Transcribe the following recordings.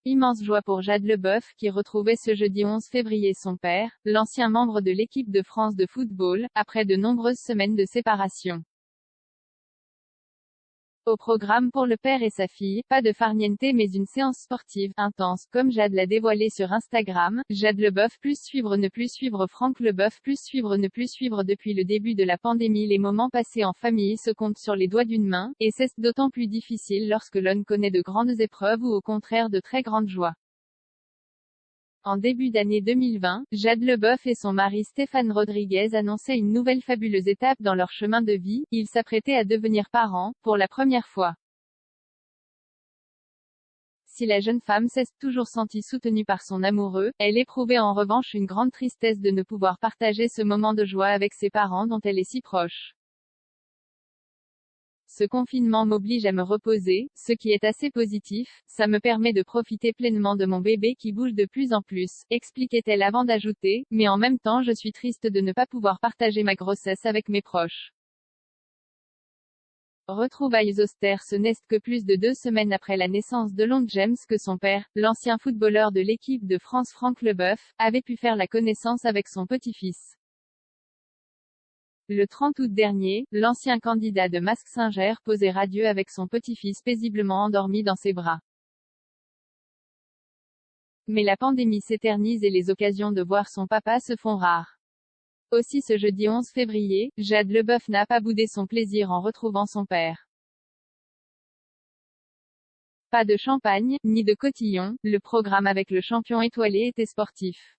Immense joie pour Jade Leboeuf, qui retrouvait ce jeudi 11 février son père, l'ancien membre de l'équipe de France de football, après de nombreuses semaines de séparation. Au programme pour le père et sa fille, pas de farniente mais une séance sportive intense, comme Jade l'a dévoilé sur Instagram. Jade Leboeuf plus suivre ne plus suivre Franck Leboeuf plus suivre ne plus suivre. Depuis le début de la pandémie, les moments passés en famille se comptent sur les doigts d'une main, et c'est d'autant plus difficile lorsque l'on connaît de grandes épreuves ou au contraire de très grandes joies. En début d'année 2020, Jade Leboeuf et son mari Stéphane Rodriguez annonçaient une nouvelle fabuleuse étape dans leur chemin de vie, ils s'apprêtaient à devenir parents, pour la première fois. Si la jeune femme s'est toujours sentie soutenue par son amoureux, elle éprouvait en revanche une grande tristesse de ne pouvoir partager ce moment de joie avec ses parents dont elle est si proche. Ce confinement m'oblige à me reposer, ce qui est assez positif, ça me permet de profiter pleinement de mon bébé qui bouge de plus en plus, expliquait-elle avant d'ajouter, mais en même temps je suis triste de ne pas pouvoir partager ma grossesse avec mes proches. Retrouvailles austères. Ce n'est que plus de 2 semaines après la naissance de Long James que son père, l'ancien footballeur de l'équipe de France Franck Leboeuf, avait pu faire la connaissance avec son petit-fils. Le 30 août dernier, l'ancien candidat de Masque-Singer posait radieux avec son petit-fils paisiblement endormi dans ses bras. Mais la pandémie s'éternise et les occasions de voir son papa se font rares. Aussi ce jeudi 11 février, Jade Leboeuf n'a pas boudé son plaisir en retrouvant son père. Pas de champagne, ni de cotillon, le programme avec le champion étoilé était sportif.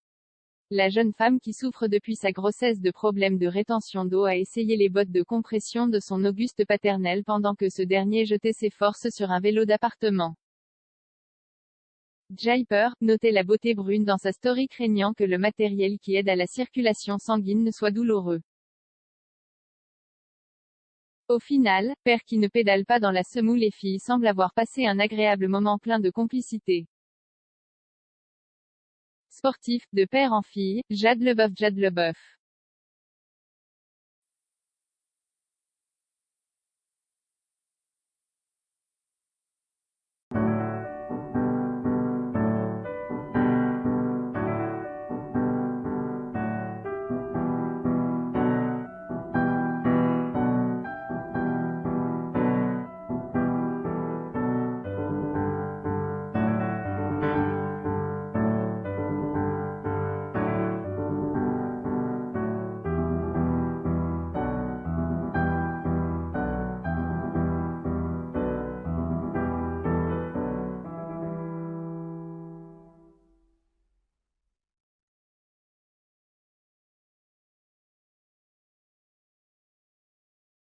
La jeune femme qui souffre depuis sa grossesse de problèmes de rétention d'eau a essayé les bottes de compression de son auguste paternel pendant que ce dernier jetait ses forces sur un vélo d'appartement. Jaipur, notait la beauté brune dans sa story craignant que le matériel qui aide à la circulation sanguine ne soit douloureux. Au final, père qui ne pédale pas dans la semoule et fille semble avoir passé un agréable moment plein de complicité. Sportif, de père en fille, Jade Leboeuf.